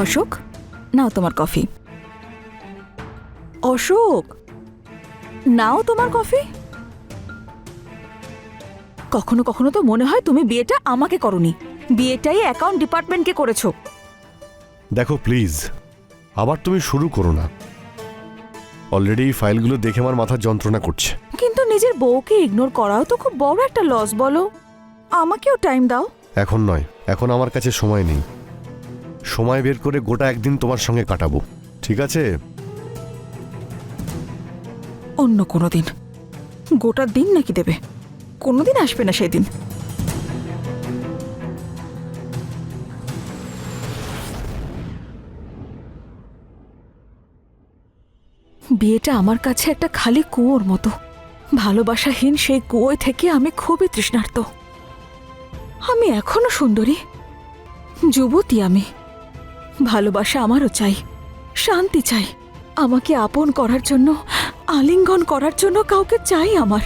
অশোক, নাও তোমার কফি। অশোক, নাও তোমার কফি। কখনো কখনো তো মনে হয় তুমি বিয়েটা আমাকে করনি, বিয়েটাই অ্যাকাউন্ট ডিপার্টমেন্টকে করেছো। দেখো প্লিজ, আবার তুমি শুরু করো না। অলরেডি এই ফাইলগুলো দেখে আমার মাথা যন্ত্রণা করছে। কিন্তু নিজের বউকে ইগনোর করাও তো খুব বড় একটা লস, বলো। আমাকেও টাইম দাও। এখন নয়, এখন আমার কাছে সময় নেই। সময় বের করে গোটা একদিন তোমার সঙ্গে কাটাবো, ঠিক আছে? অন্য কোনো দিন। গোটা দিন নাকি দেবে? কোনোদিন আসবে না সেদিন। বিয়েটা আমার কাছে একটা খালি কুয়োর মতো। ভালোবাসাহীন সেই কুয়োয় থেকে আমি খুবই তৃষ্ণার্ত। আমি এখনো সুন্দরী, যুবতী আমি। ভালোবাসা আমারও চাই, শান্তি চাই। আমাকে আপন করার জন্য, আলিঙ্গন করার জন্য কাউকে চাই আমার।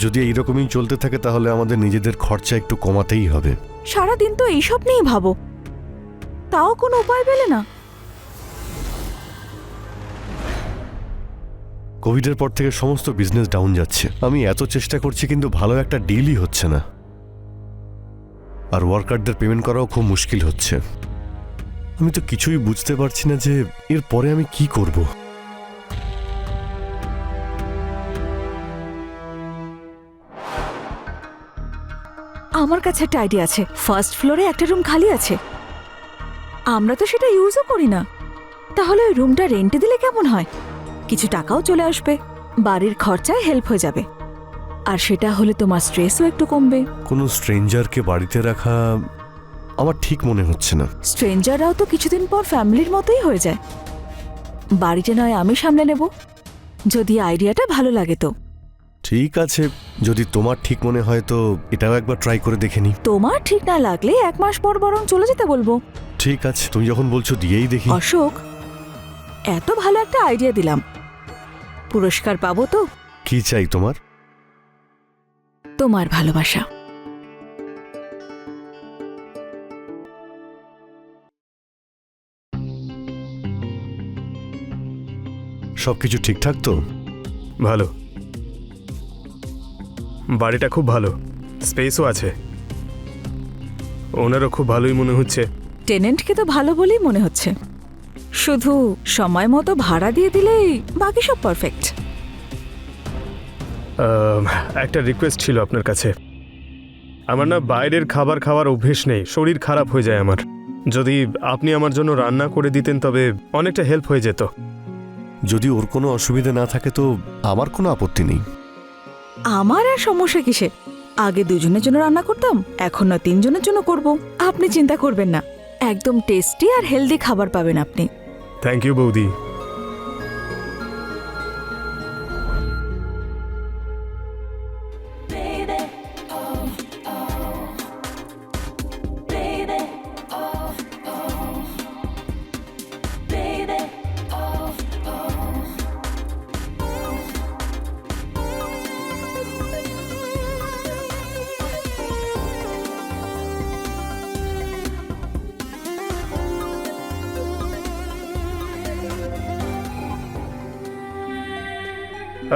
যদি এইরকমই চলতে থাকে তাহলে আমাদের নিজেদের খরচা একটু কমাতেই হবে। সারাদিন তো এইসব নিয়েই ভাবো, তাও কোনো উপায় পেলে না? কোভিডের পর থেকে সমস্ত বিজনেস ডাউন যাচ্ছে। আমি এত চেষ্টা করছি কিন্তু ভালো একটা ডিলই হচ্ছে না, আর ওয়ার্কারদের পেমেন্ট করাও খুব মুশকিল হচ্ছে। আমি তো কিছুই বুঝতে পারছি না যে এরপরে আমি কি করব। আমার কাছে একটা আইডিয়া আছে। ফার্স্ট ফ্লোরে একটা রুম খালি আছে, আমরা তো সেটা ইউজও করি না। তাহলে ওই রুমটা রেন্টে দিলে কেমন হয়? কিছু টাকাও চলে আসবে, বাড়ির খরচায় হেল্প হয়ে যাবে, আর সেটা হলে তোমার স্ট্রেসও একটু কমবে। কোনো স্ট্রেঞ্জারকে বাড়িতে রাখা আমার ঠিক মনে হচ্ছে না। স্ট্রেঞ্জাররাও তো কিছুদিন পর ফ্যামিলির মতোই হয়ে যায়। বাড়িটা নয় আমি সামলে নেব, যদি আইডিয়াটা ভালো লাগে তো। ঠিক আছে, যদি তোমার ঠিক মনে হয় তো এটাও একবার ট্রাই করে দেখে নি। তোমার ঠিক না লাগলে 1 মাস পর বরং চলে যেতে বলবো। ঠিক আছে, তুমি যখন বলছো দিয়েই দেখি। অশোক, এত ভালো একটা আইডিয়া দিলাম, পুরস্কার পাবো তো? কি চাই তোমার? তোমার ভালোবাসা। সবকিছু ঠিকঠাক তো? ভালো, বাড়িটা খুব ভালো, স্পেসও আছে। ওনারও খুব ভালোই মনে হচ্ছে। টেনেন্টকে তো ভালো বলেই মনে হচ্ছে, শুধু সময় মতো ভাড়া দিয়ে দিলেই বাকি সব পারফেক্ট। একটা রিকোয়েস্ট ছিল আপনার কাছে। আমার না বাইরের খাবার খাওয়ার অভ্যেস নেই, শরীর খারাপ হয়ে যায় আমার। যদি আপনি আমার জন্য রান্না করে দিতেন তবে অনেকটা হেল্প হয়ে যেত। যদি ওর কোনো অসুবিধা না থাকে তো আমার কোনো আপত্তি নেই। আমার আর সমস্যা কিসে? আগে 2 জনের জন্য রান্না করতাম, এখন না 3 জনের জন্য করব। আপনি চিন্তা করবেন না, একদম টেস্টি আর হেলদি খাবার পাবেন আপনি। থ্যাংক ইউ বৌদি।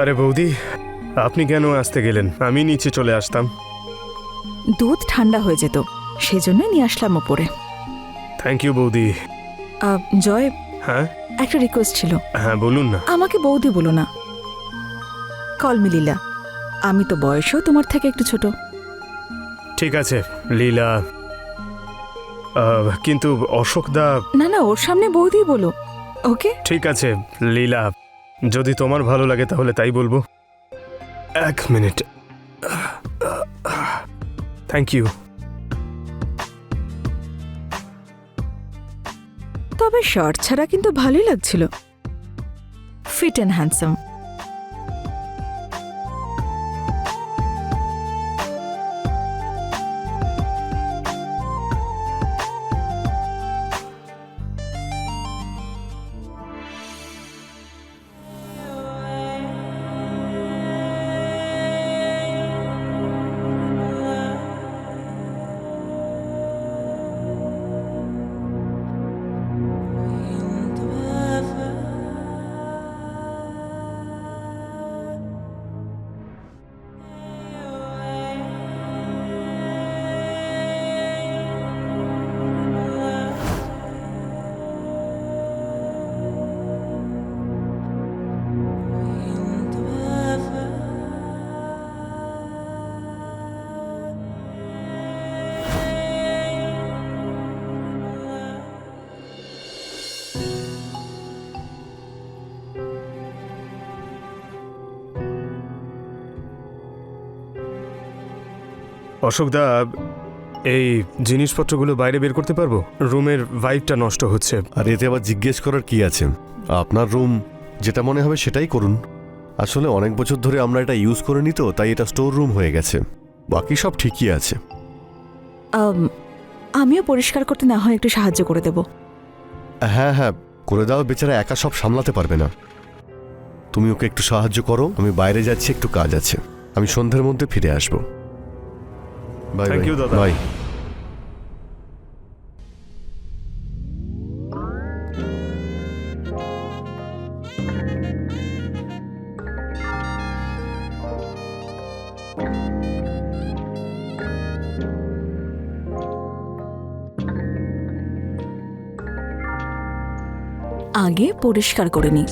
আরে বৌদি, আপনি কেন আসতে গেলেন? আমি নিচে চলে আসতাম। দুধ ঠান্ডা হয়ে যেত, সেজন্যই নিয়ে আসলাম ওপরে। থ্যাংক ইউ বৌদি। জয়, হ্যাঁ একটা রিকোয়েস্ট ছিল। হ্যাঁ বলুন না। আমাকে বৌদি বলো না, কল মি লীলা। আমি তো বয়সেও তোমার থেকে একটু ছোট। ঠিক আছে লীলা, কিন্তু অশোকদা। না না, ওর সামনে বৌদি বলো, ওকে? ঠিক আছে লীলা, যদি তোমার ভালো লাগে তাহলে তাই বলবো। 1 মিনিট। Thank you. তবে শার্ট ছাড়া কিন্তু ভালোই লাগছিল, ফিট অ্যান্ড হ্যান্ডসাম। অশোকদা, এই জিনিসপত্রগুলো বাইরে বের করতে পারবো? রুমের ভাইবটা নষ্ট হচ্ছে। আর এতে আবার জিজ্ঞেস করার কি আছে? আপনার রুম যেটা মনে হবে সেটাই করুন। আসলে অনেক বছর ধরে আমরা এটা ইউজ করে নিত, তাই এটা স্টোর রুম হয়ে গেছে। বাকি সব ঠিকই আছে। আমিও পরিষ্কার করতে না হয় একটু সাহায্য করে দেব। হ্যাঁ হ্যাঁ, করে দাও। বেচারা একা সব সামলাতে পারবে না। তুমি ওকে একটু সাহায্য করো। আমি বাইরে যাচ্ছি, একটু কাজ আছে। আমি সন্ধ্যের মধ্যে ফিরে আসবো। বাই Thank you, দাদা। বাই। আগে পরিষ্কার করে নি।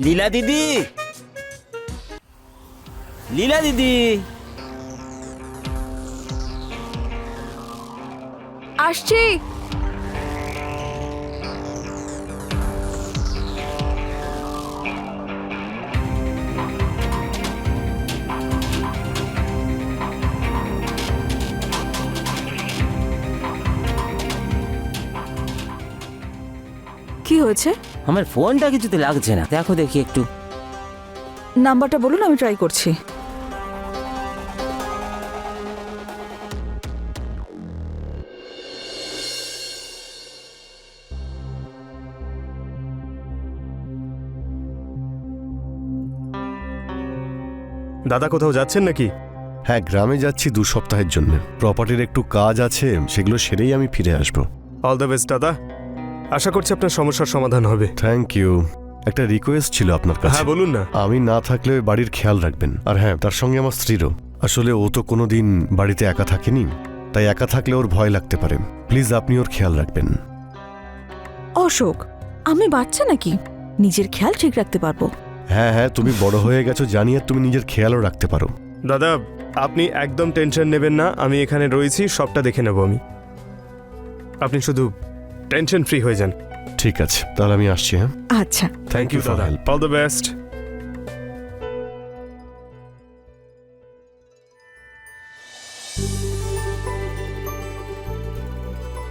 লীলা দিদি, লীলা দিদি, আসছি। কি হয়েছে? আমার ফোনটা কিছুতে লাগছে না, দেখো দেখি একটু। নাম্বারটা বলুন, আমি ট্রাই করছি। দাদা কোথাও যাচ্ছেন নাকি? হ্যাঁ, গ্রামে যাচ্ছি 2 সপ্তাহের জন্য। প্রপার্টির একটু কাজ আছে, সেগুলো সেরেই আমি ফিরে আসবো। অল দ্য বেস্ট দাদা। আশা করছি আপনার সমস্যার সমাধান হবে। Thank you. একটা রিকোয়েস্ট ছিল আপনার কাছে। হ্যাঁ বলুন না। আমি না থাকলে বাড়ির খেয়াল রাখবেন। আর হ্যাঁ, তার সঙ্গে আমার স্ত্রীরও। আসলে ও তো কোনোদিন বাড়িতে একা থাকেনি, তাই একা থাকলে ওর ভয় লাগতে পারে। প্লিজ আপনি ওর খেয়াল রাখবেন। অশোক, আমি বাচ্চা নাকি? নিজের খেয়াল ঠিক রাখতে পারবো। হ্যাঁ হ্যাঁ, তুমি বড় হয়ে গেছো জানি, আর তুমি নিজের খেয়ালও রাখতে পারো। দাদা, আপনি একদম টেনশন নেবেন না, আমি এখানে রয়েছি, সবটা দেখে নেব আমি। আপনি শুধু টেনশন ফ্রি হয়ে যান। ঠিক আছে, তাহলে আমি আসছি। হ্যাঁ, আচ্ছা। থ্যাংক ইউ for দাদা, help. All the best.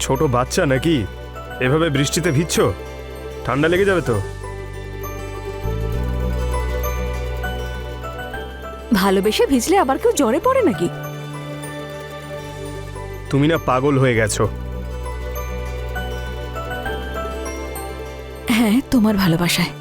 ছোট বাচ্চা নাকি? এভাবে বৃষ্টিতে ভিজছো? ঠান্ডা লেগে যাবে তো। ভালোবেসে ভিজলে আবার কেউ জ্বরে পড়ে নাকি? তুমি না পাগল হয়ে গেছো। হ্যাঁ, তোমার ভালোবাসায়।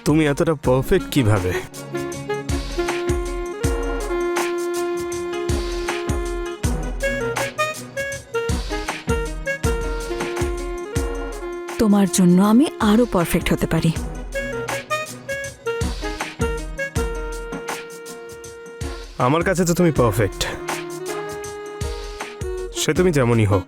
তুমি এতটা পারফেক্ট কিভাবে? তোমার জন্য আমি আরো পারফেক্ট হতে পারি। আমার কাছে তো তুমি পারফেক্ট, সে তুমি যেমনই হোক।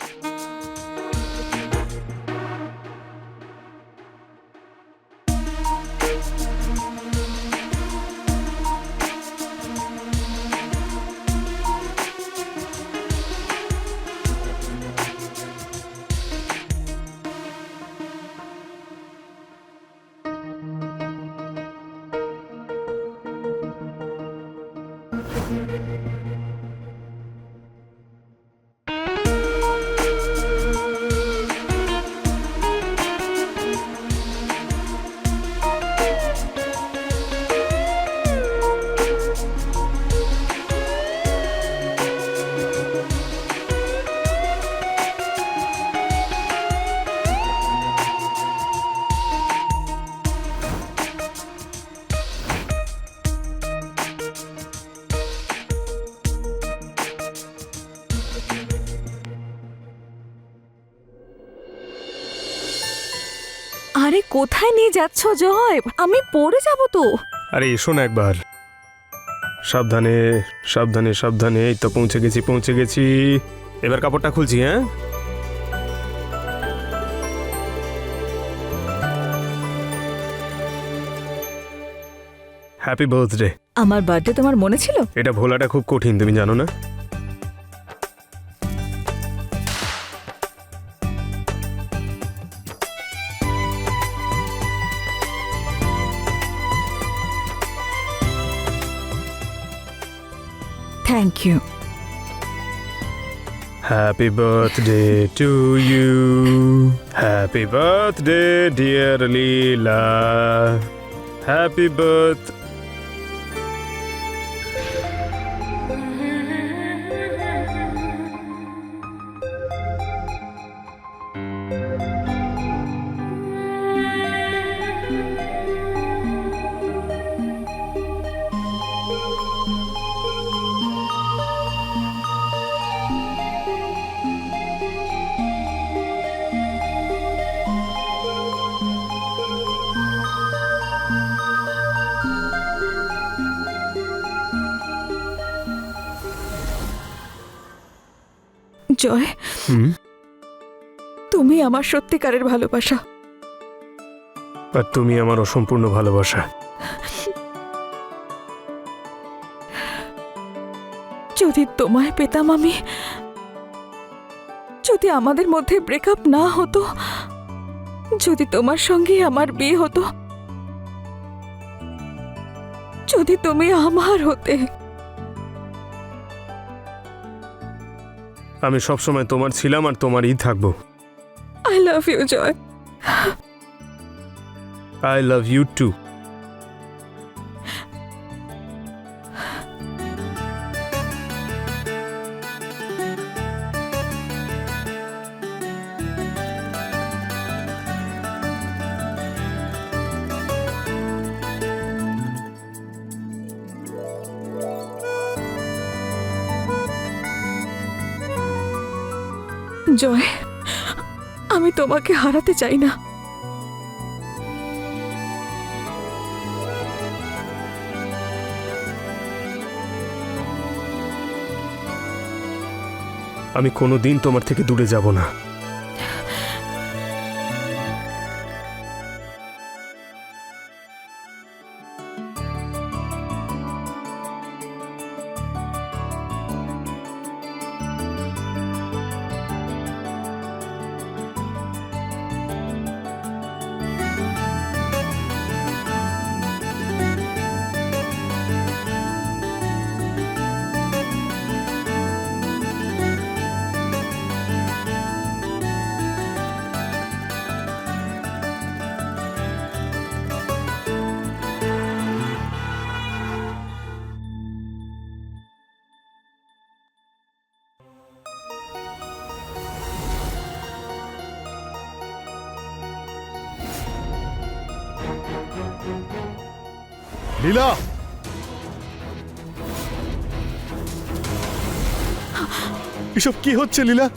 আরে কোথায় নিয়ে যাচ্ছ জয়? আমি পড়ে যাব তো। আরে এসো না একবার। সাবধানে সাবধানে সাবধানে। এই তো পৌঁছে গেছি। এবার কাপড়টা খুলছি, হ্যাঁ? Happy birthday. আমার বার্থডে তোমার মনে ছিল? এটা ভোলাটা খুব কঠিন, তুমি জানো না? Thank you. Happy birthday to you. Happy birthday dear Leela. Happy birth. Joy, তুমি আমার সত্যিকারের ভালোবাসা। আর তুমি আমার অসম্পূর্ণ ভালোবাসা। যদি তোমায় পেতাম আমি, যদি আমাদের মধ্যে ব্রেকআপ না হতো, যদি তোমার সঙ্গে আমার বিয়ে হতো, যদি তুমি আমার হতে। আমি সবসময় তোমার ছিলাম আর তোমারই থাকবো। I love you Joy. I love you too. Joy, আমি তোমাকে হারাতে চাই না। আমি কোনোদিন তোমার থেকে দূরে যাব না। লীলা, এসব কি হচ্ছে লীলা?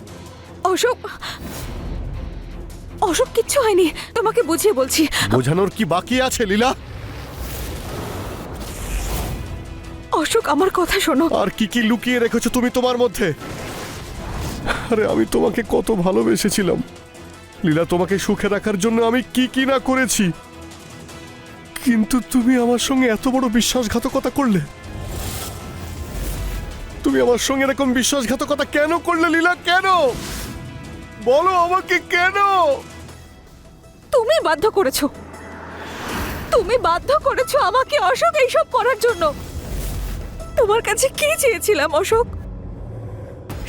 অশোক, অশোক কিচ্ছু হয়নি, তোমাকে বুঝিয়ে বলছি। বোঝানোর কি বাকি আছে লীলা? অশোক আমার কথা শোনো। আর কি কি লুকিয়ে রেখেছো তুমি তোমার মধ্যে? আরে আমি তোমাকে কত ভালোবেসেছিলাম লীলা, তোমাকে সুখে রাখার জন্য আমি কি কি না করেছি, কিন্তু তুমি আমার সঙ্গে এত বড় বিশ্বাসঘাতকতা করলে। তুমি আমার সঙ্গে এরকম বিশ্বাসঘাতকতা কেন করলে লীলা? কেন বলো আমাকে, কেন? তুমি বাধ্য করেছো, তুমি বাধ্য করেছো আমাকে অশোক এইসব করার জন্য। তোমার কাছে কি চেয়েছিলাম অশোক?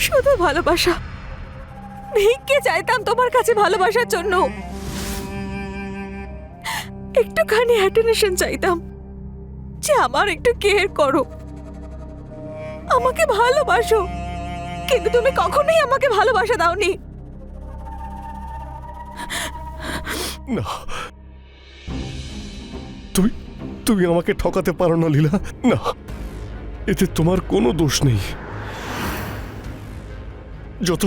শুধু ভালোবাসা। ভিক্ষে চাইতাম তোমার কাছে ভালোবাসার জন্য, একটুখানি অ্যাটেনশন চাইতাম যে আমার একটু কেয়ার করো, আমাকে ভালোবাসো। কিন্তু তুমি কখনোই আমাকে ভালোবাসা দাওনি। না, তুমি তুমি আমাকে ঠকাতে পারো না লীলা। না, এতে তোমার কোনো দোষ নেই। যত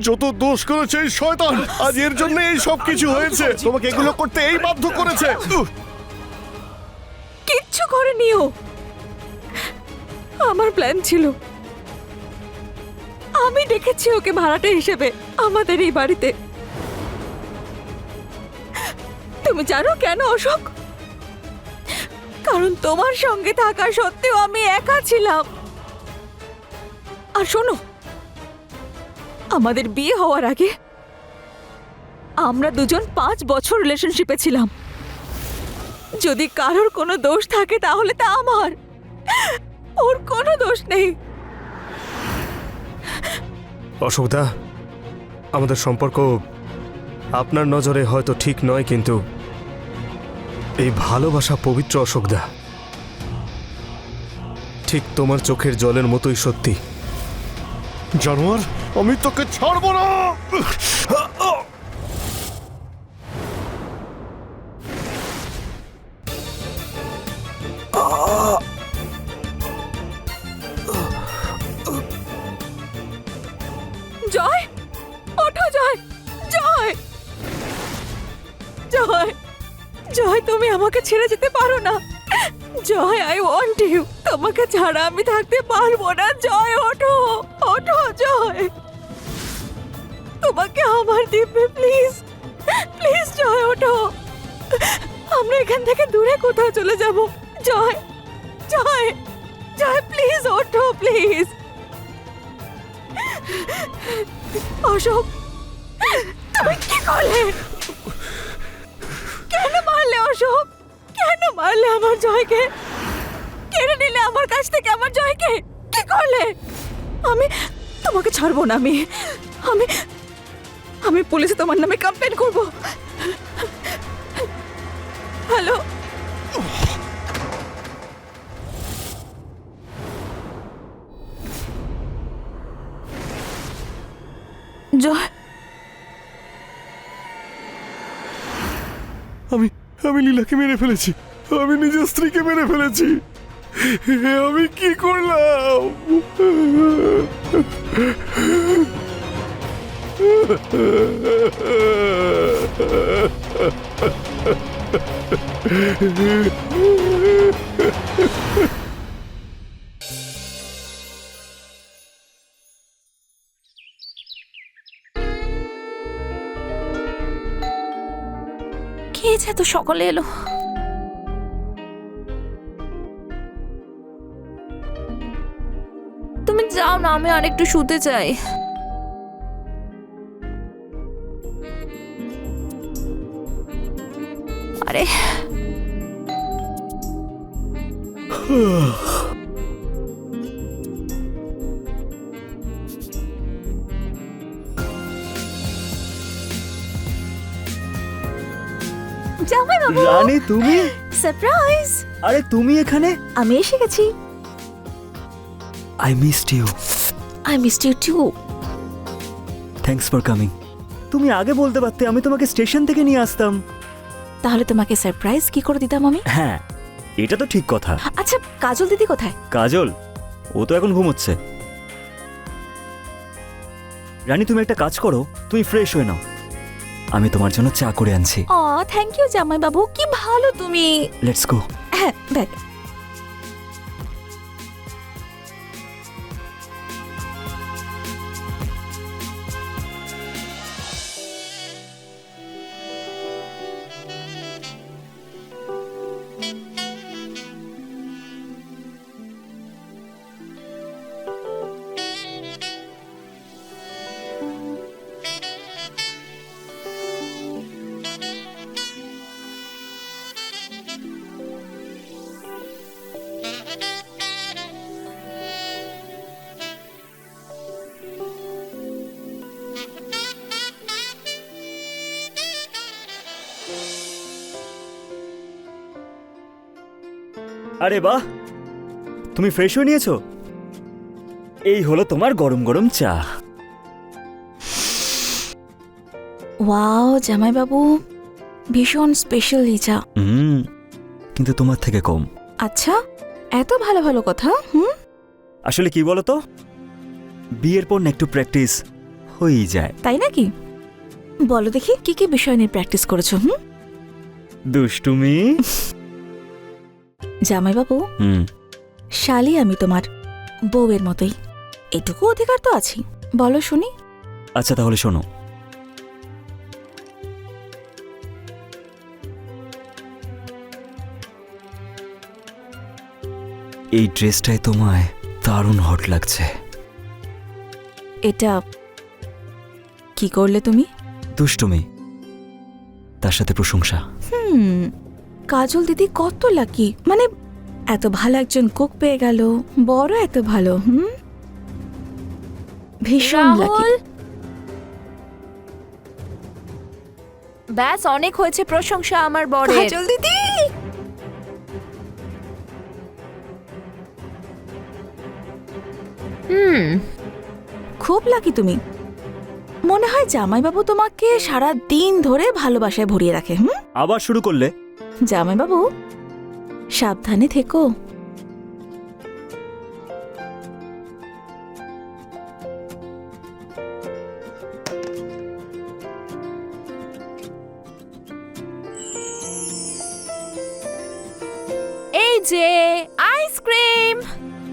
যত দোষ করেছে এই শয়তান, আজ এর জন্য এই সব কিছু হয়েছে। তোমাকে এগুলো করতে এই বাধ্য করেছে। কিচ্ছু করেনি ও। আমার প্ল্যান ছিল, আমি ডেকেছি ওকে ভাড়াটে হিসেবে আমাদের এই বাড়িতে। তুমি জানো কেন অশোক? কারণ তোমার সঙ্গে থাকা সত্ত্বেও আমি একা ছিলাম। আর শোনো, আমাদের বিয়ে হওয়ার আগে আমরা দুজন 5 বছর রিলেশনশিপে ছিলাম। যদি কারোর কোনো দোষ থাকে তাহলে তা আমার, ওর কোনো দোষ নেই। অশোকদা, আমাদের সম্পর্ক আপনার নজরে হয়তো ঠিক নয়, কিন্তু এই ভালোবাসা পবিত্র অশোকদা, ঠিক তোমার চোখের জলের মতোই সত্যি। জানোয়ার, আমি তোকে ছাড়বো না। জয়, ওঠো জয়, জয়, জয়, জয়, তুমি আমাকে ছেড়ে যেতে পারো না। জয়, আই ওয়ান্ট ইউ। তোমাকে ছাড়া আমি থাকতে পারবো না। জয়, ওঠো, ওঠো জয়, তোমাকে আমার দিব্যে, প্লিজ, প্লিজ জয় ওঠো। আমরা এখান থেকে দূরে কোথাও চলে যাব। জয়, জয়, জয়, প্লিজ ওঠো, প্লিজ। অশোক, তুমি কি করলে? কেন মারলে অশোক? কেন মারলে আমার জয়কে? কেড়ে নিলে আমার কাছ থেকে আমার জয়কে? কি করলে? আমি তোমাকে ছাড়বো না। আমি আমি পুলিশে তোমার নামে কমপ্লেন করব। হ্যালো, জয়, আমি লীলাকে মেরে ফেলেছি। আমি নিজের স্ত্রীকে মেরে ফেলেছি। আমি কি করলাম? কে যে এত সকালে এলো? তুমি যাও না, আমি আরেকটু শুতে চাই। আরে জামাই বাবু, রানী তুমি? সারপ্রাইজ! আরে তুমি এখানে? আমি এসে গেছি। I missed you. I missed you too. Thanks for coming. তুমি আগে বলতে পারতে, আমি তোমাকে স্টেশন থেকে নিয়ে আসতাম। তাহলে তোমাকে সারপ্রাইজ কি করে দিতাম আমি? হ্যাঁ, এটা তো ঠিক কথা। আচ্ছা, কাজল দিদি কোথায়? কাজল? ও তো এখন ঘুমোচ্ছে। রানী, তুমি একটা কাজ করো, তুমি ফ্রেশ হয়ে নাও, আমি তোমার জন্য চা করে আনছি। থ্যাংক ইউ জামাই বাবু, কি ভালো তুমি। Let's go. হ্যাঁ, দেখ। আরে বাহ, তুমি ফ্রেশ হয়ে নিয়েছো? এই হলো তোমার গরম গরম চা। ওয়াও জামাই বাবু, ভীষণ স্পেশাল এই চা। কিন্তু তোমার থেকে কম। আচ্ছা, এত ভালো ভালো কথা। আসলে কি বলো তো, বিয়ের পর না একটু প্র্যাকটিস, হয়েই যায়। তাই নাকি? বলো দেখি কি কি বিষয় নিয়ে প্র্যাকটিস করেছো? দুষ্টুমি। জামাইবাবু, শালি আমি তোমার বউয়ের মতোই, এটুকু অধিকার তো আছে। বলো শুনি। আচ্ছা তাহলে শোনো, এই ড্রেসটায় তোমায় দারুণ হট লাগছে। এটা কি করলে তুমি? দুষ্টুমি, তার সাথে প্রশংসা। কাজল দিদি কত লাকি, মানে এত ভালো একজন কুক পেয়ে গেল, বড় এত ভালো। ভীষণ লাকি। ব্যাস, অনেক হয়েছে প্রশংসা আমার বরের। কাজল দিদি, খুব লাকি তুমি। মনে হয় জামাইবাবু তোমাকে সারা দিন ধরে ভালোবাসায় ভরিয়ে রাখে। আবার শুরু করলে? জামাইবাবু, সাবধানে থেকো। এই যে আইসক্রিম।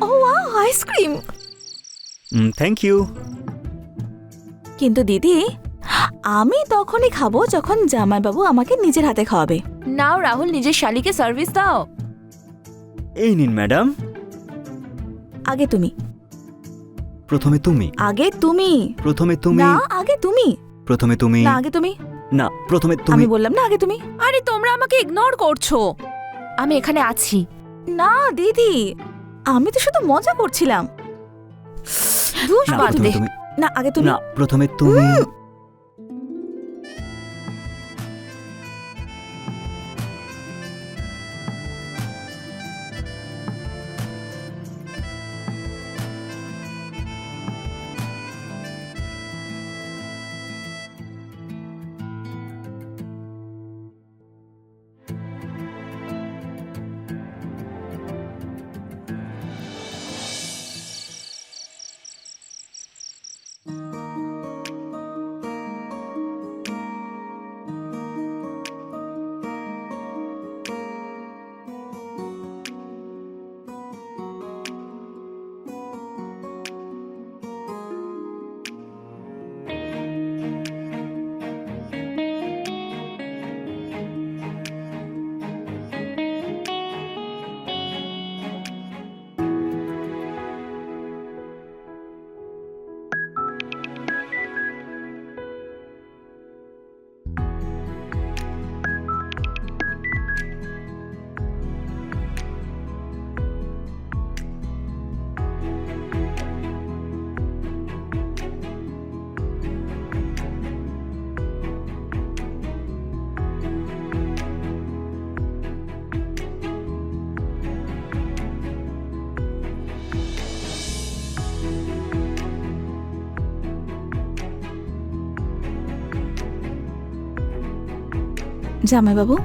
ও ওয়াও, আইসক্রিম। Thank you. কিন্তু দিদি, আমি তখনই খাবো যখন জামাইবাবু আমাকে নিজের হাতে খাওয়াবে। নাও রাহুল, নিজের শালিকে সার্ভিস দাও। এই নিন ম্যাডাম। আগে তুমি। প্রথমে তুমি। আগে তুমি। প্রথমে তুমি। না, আগে তুমি। প্রথমে তুমি। না, আগে তুমি। না, প্রথমে তুমি। আমি বললাম না, আগে তুমি। আরে তোমরা আমাকে ইগনোর করছো। আমি এখানে আছি। না দিদি, আমি তো শুধু মজা করছিলাম। ধুস না, বাদ প্রথমে দে। তুমি। না, আগে তুমি। না, প্রথমে তুমি। জামাইবাবু,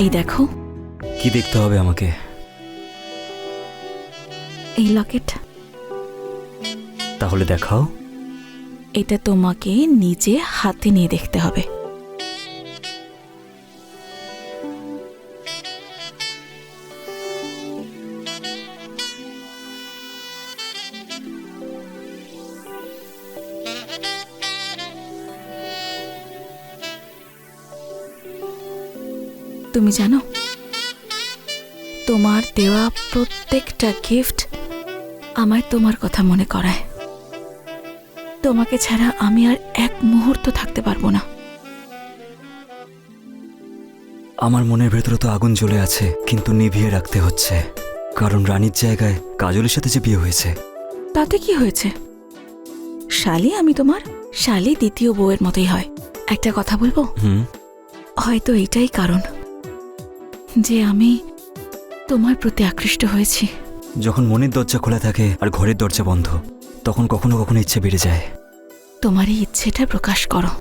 এই দেখো। কি দেখতে হবে আমাকে? এই লকেট। তাহলে দেখাও। এটা তোমাকে নিজে হাতে নিয়ে দেখতে হবে। তুমি জানো, তোমার দেওয়া প্রত্যেকটা গিফট আমায় তোমার কথা মনে করায়। তোমাকে ছাড়া আমি আর এক মুহূর্ত থাকতে পারবো না। আমার মনের ভেতরে তো আগুন জ্বলে আছে, কিন্তু নিভিয়ে রাখতে হচ্ছে, কারণ রানীর জায়গায় কাজলের সাথে যে বিয়ে হয়েছে। তাতে কি হয়েছে? শালি আমি তোমার, শালি দ্বিতীয় বউয়ের মতোই হয়। একটা কথা বলবো? হয়তো এইটাই কারণ যে আমি তোমার প্রতি আকৃষ্ট হয়েছি। যখন মনের দরজা খোলা থাকে আর ঘরের দরজা বন্ধ, তখন কখনো কখনো ইচ্ছে বেড়ে যায়। তোমার এই ইচ্ছেটা প্রকাশ করো।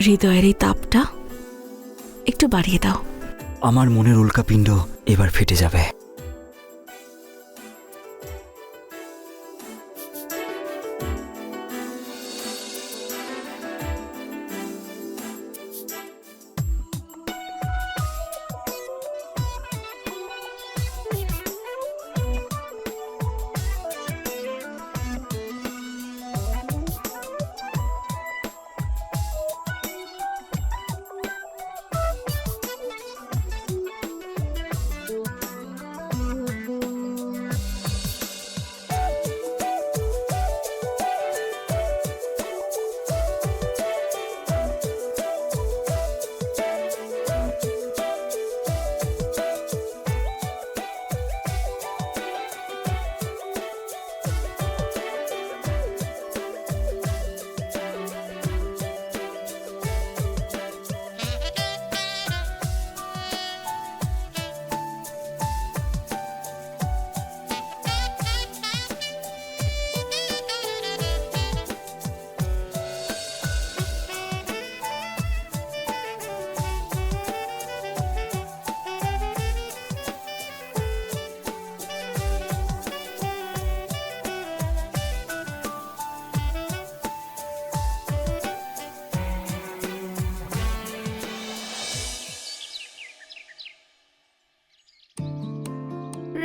হৃদয়ের এই তাপটা একটু বাড়িয়ে দাও। আমার মনের উল্কাপিণ্ড এবার ফেটে যাবে।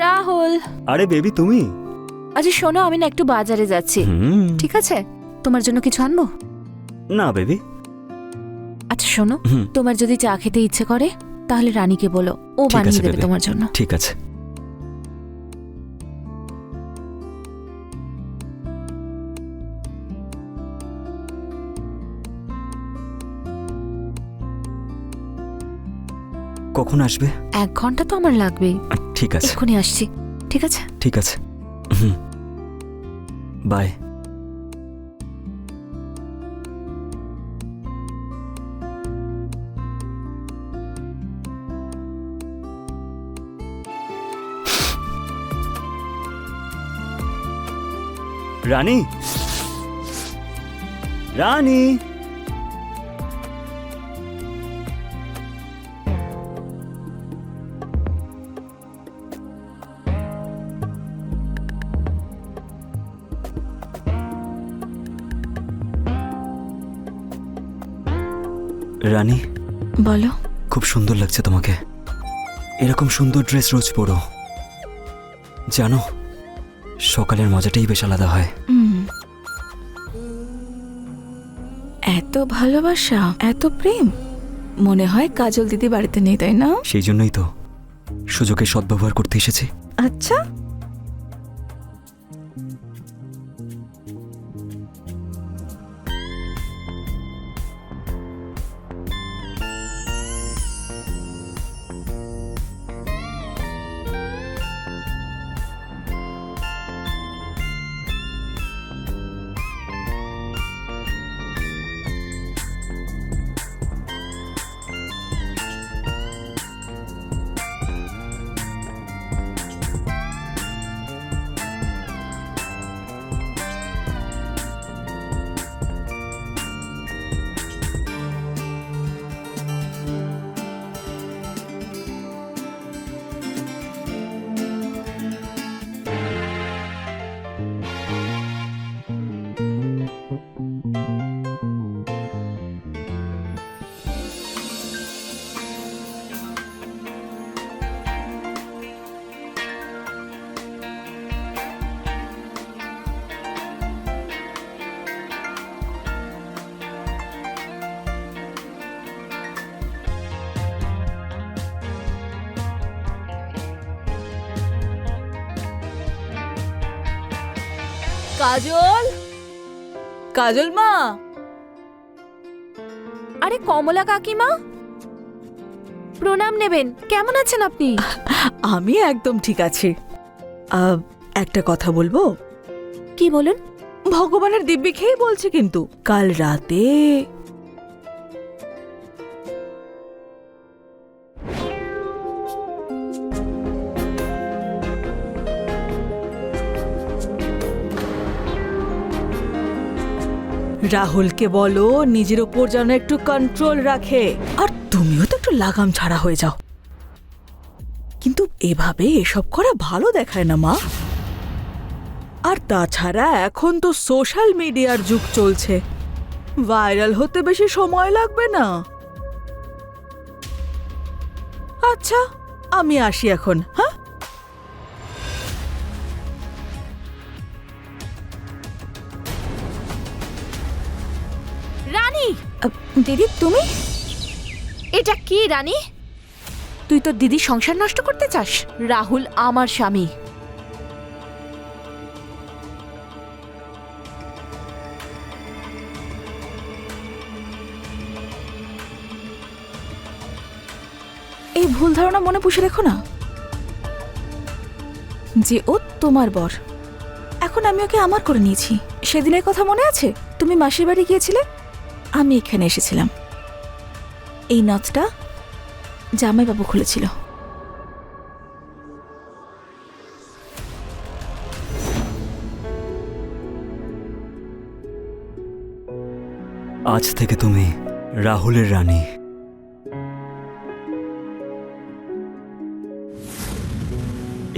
রাহুল, আরে বেবি তুমি? আচ্ছা শোনো, আমি না একটু বাজারে যাচ্ছি, ঠিক আছে? তোমার জন্য কিছু আনবো? না বেবি। আচ্ছা শোনো, হুম। তোমার যদি চা খেতে ইচ্ছে করে তাহলে রানীকে বলো, ও ঠিক বানিয়ে আছে, দেবে baby। তোমার জন্য। ঠিক আছে। কখন আসবে? 1 ঘন্টা তো আমার লাগবেই। ঠিক আছে, এক্ষুনি আসছি, ঠিক আছে? ঠিক আছে। হুম, বাই। রানী, রানী, রানী, বলো। খুব সুন্দর লাগছে তোমাকে। এরকম সুন্দর ড্রেস রোজ পরো, জানো সকালের মজাটাই বেশ আলাদা হয়। এত ভালোবাসা, এত প্রেম, মনে হয় কাজল দিদি বাড়িতে নেই, তাই না? সেই জন্যই তো সুযোগের সদ্ব্যবহার করতে এসেছি। আচ্ছা, কাজল, কাজল মা। আরে কমলা কাকিমা, প্রণাম নেবেন। কেমন আছেন আপনি? আমি একদম ঠিক আছি। একটা কথা বলবো? কি বলুন? ভগবানের দিব্যি খেয়ে বলছি, কিন্তু কাল রাতে রাহুলকে বলো নিজের ওপর যেন একটু কন্ট্রোল রাখে, আর তুমিও তো একটু লাগাম ছাড়া হয়ে যাও। কিন্তু এভাবে এসব করা ভালো দেখায় না মা। আর তাছাড়া এখন তো সোশ্যাল মিডিয়ার যুগ চলছে, ভাইরাল হতে বেশি সময় লাগবে না। আচ্ছা, আমি আসি এখন। হ্যাঁ, রানী, দিদি তুমি? এটা কি রানী? তুই তো দিদির সংসার নষ্ট করতে চাস? রাহুল আমার স্বামী। এই ভুল ধারণা মনে পুষে রেখো না যে ও তোমার বর। এখন আমি ওকে আমার করে নিয়েছি। সেদিনের কথা মনে আছে? তুমি মাসির বাড়ি গিয়েছিলে, আমি এখানে এসেছিলাম। এই নথটা জামাইবাবু খুলেছিল। আজ থেকে তুমি রাহুলের রানী।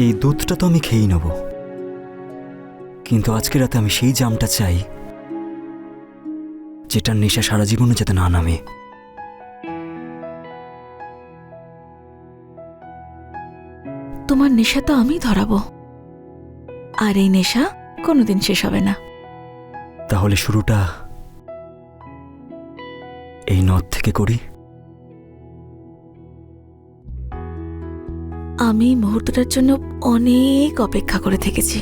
এই দুধটা তো আমি খেয়েই নেব, কিন্তু আজকে রাতে আমি সেই জামটা চাই যেটার নেশা সারা জীবনে যাতে না নামে। তোমার তোমার নেশা তো আমি ধরাবো, আর এই নেশা কোনোদিন শেষ হবে না। তাহলে শুরুটা এই নদ থেকে করি। আমি মুহূর্তটার জন্য অনেক অপেক্ষা করে থেকেছি।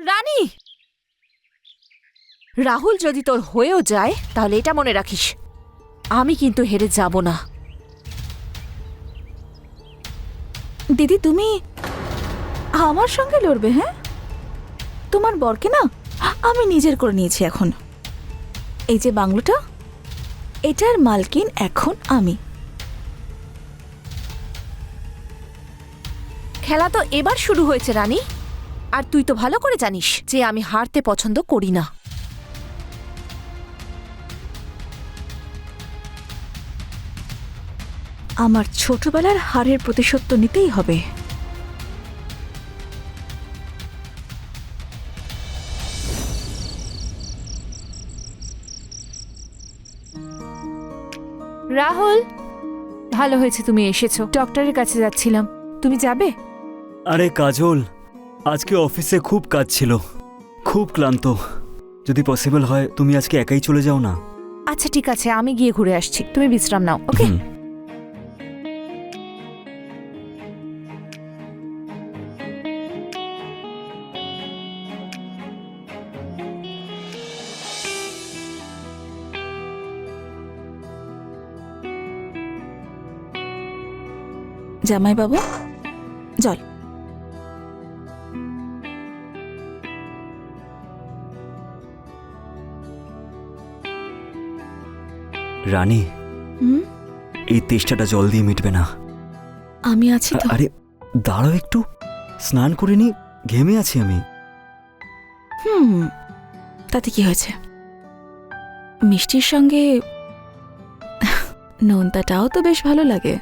রানী, রাহুল যদি তোর হয়েও যায় তাহলে এটা মনে রাখিস, আমি কিন্তু হেরে যাব না। দিদি, তুমি আমার সঙ্গে লড়বে? হ্যাঁ, তোমার বরকে না আমি নিজের করে নিয়েছি এখন। এই যে বাংলোটা, এটার মালকিন এখন আমি। খেলা তো এবার শুরু হয়েছে রানী, আর তুই তো ভালো করে জানিস যে আমি হারতে পছন্দ করি না। আমার ছোটবেলার হারের প্রতিশোধ তো নিতেই হবে। রাহুল, ভালো হয়েছে তুমি এসেছো। ডক্টরের কাছে যাচ্ছিলাম, তুমি যাবে? আরে কাজল, আজকে অফিসে খুব কাজ ছিল, খুব ক্লান্ত। যদি পসিবল হয় তুমি আজকে একাই চলে যাও না। আচ্ছা ঠিক আছে, আমি গিয়ে ঘুরে আসছি, তুমি বিশ্রাম নাও। ওকে। হুম। জামাই বাবু, জল। রানী, হুম, এই তেষ্টাটা জল দিয়ে মিটবে না। আমি আছি তো। আরে দাঁড়াও একটু, স্নান করে নি, ঘেমে আছি আমি। হুম, তাতে কি হয়েছে? মিষ্টির সঙ্গে নোনতাটাও তো বেশ ভালো লাগে।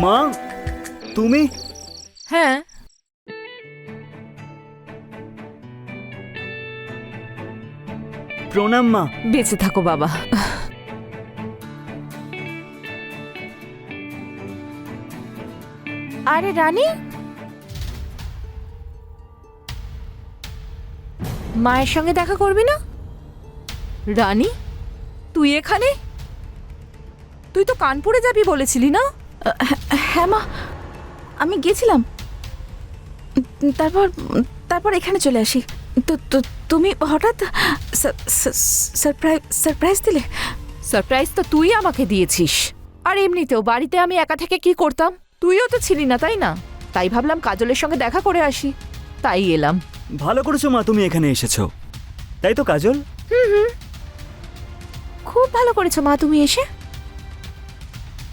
মা, তুমি? হ্যাঁ, প্রণাম মা। বেঁচে থাকো বাবা। আরে রানী, মায়ের সঙ্গে দেখা করবি না? রানী, তুই এখানে? তুই তো কানপুরে যাবি বলেছিলি না? হ্যাঁ মা, আমি গেছিলাম, তারপর তারপর এখানে চলে আসি। তো তো তুমি হঠাৎ সারপ্রাইজ দিলে। সারপ্রাইজ তো তুই আমাকে দিয়েছিস। আর এমনিতেও বাড়িতে আমি একা থেকে কি করতাম? তুইও তো ছিলি না, তাই না? তাই ভাবলাম কাজলের সঙ্গে দেখা করে আসি, তাই এলাম। ভালো করেছো মা, তুমি এখানে এসেছো। তাই তো কাজল? খুব ভালো করেছো মা তুমি এসে।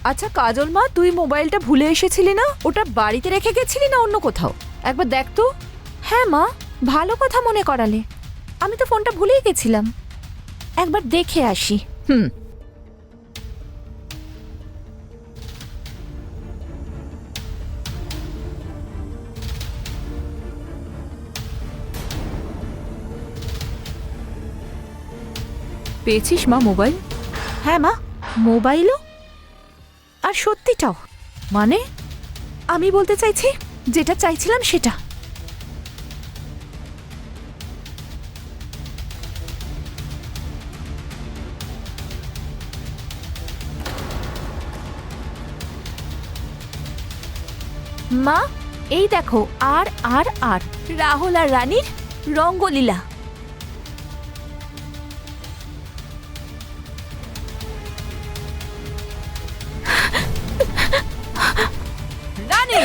আচ্ছা কাজল মা, তুই মোবাইলটা ভুলে এসেছিলি না? ওটা বাড়িতে রেখে গেছিলি না অন্য কোথাও? একবার দেখ তো। হ্যাঁ মা, ভালো কথা মনে করালে। আমি তো ফোনটা ভুলেই গেছিলাম, একবার দেখে আসি। পেয়েছিস মা মোবাইল? হ্যাঁ মা, মোবাইলও আর সত্যিটাও। মানে আমি বলতে চাইছি যেটা চাইছিলাম সেটা। মা এই দেখো, আর আর আর রাহুল আর রানীর রঙ্গলীলা। রানী,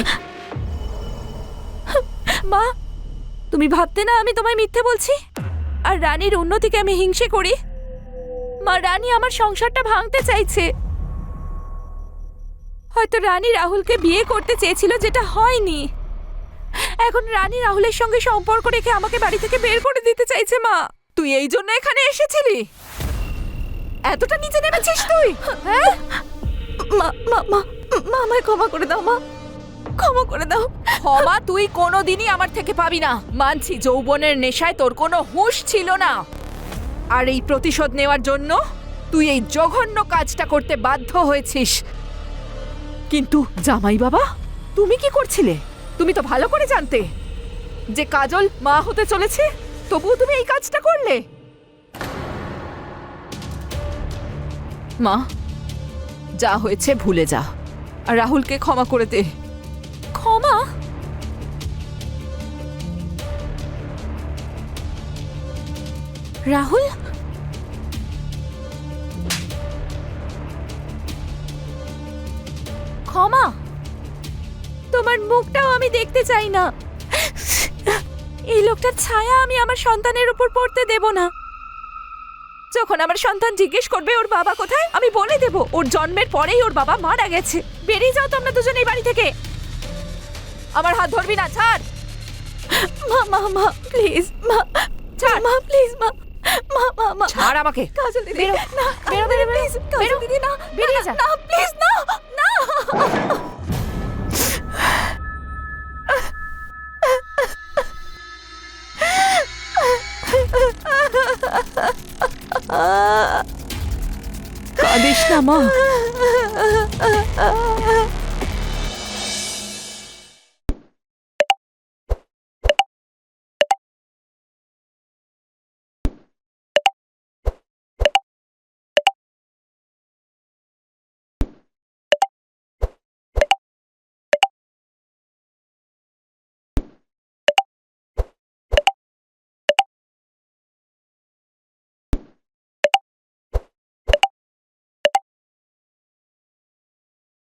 মা তুমি ভাবতে না আমি তোমায় মিথ্যে বলছি আর রানীর উন্নতিকে আমি হিংসে করি? মা, রানী আমার সংসারটা ভাঙতে চাইছে। হয়তো রানী রাহুলকে বিয়ে করতে চেয়েছিল, যেটা হয়নি। এখন রানী রাহুলের সঙ্গে সম্পর্ক রেখে আমাকে বাড়ি থেকে বের করে দিতে চাইছে। মা, তুই এই জন্য এখানে এসেছিলি? এতটা নিচে নেমেছিস তুই? হ্যাঁ মা মা মা মা, আমায় ক্ষমা করে দাও মা, ক্ষমা করে দাও। ক্ষমা তুই কোনোদিনই আমার থেকে পাবি না। মানছি যৌবনের নেশায় তোর কোনো হুঁশ ছিল না, আর এই প্রতিশোধ নেওয়ার জন্য তুই এই জঘন্য কাজটা করতে বাধ্য হয়েছিস। কিন্তু জামাই বাবা, তুমি কি করছিলে? তুমি তো ভালো করে জানতে যে কাজল মা হতে চলেছে, তবুও তুমি এই কাজটা করলে। মা, যা হয়েছে ভুলে যা আর রাহুলকে ক্ষমা করে দে। ক্ষমা? রাহুল, ক্ষমা? তোমার মুখটাও আমি দেখতে চাই না। এই লোকটার ছায়া আমি আমার সন্তানের উপর পড়তে দেব না। যখন আমার সন্তান জিজ্ঞেস করবে ওর বাবা কোথায়, আমি বলে দেব ওর জন্মের পরেই ওর বাবা মারা গেছে। বেরিয়ে যাও তোমরা দুজনেই বাড়ি থেকে। আমার হাত ধরবি না, ছাড়। মা মা মা প্লিজ, মা ছাড়। মা প্লিজ, মা মা মা মা ছাড় আমাকে। কাজল দিদি, বেরো, না বেরো, বেরো, বেরো, প্লিজ, কাজল বেরো। দিদি, না বেরিয়ে যা। না প্লিজ, না না। কাঁদিস না মা।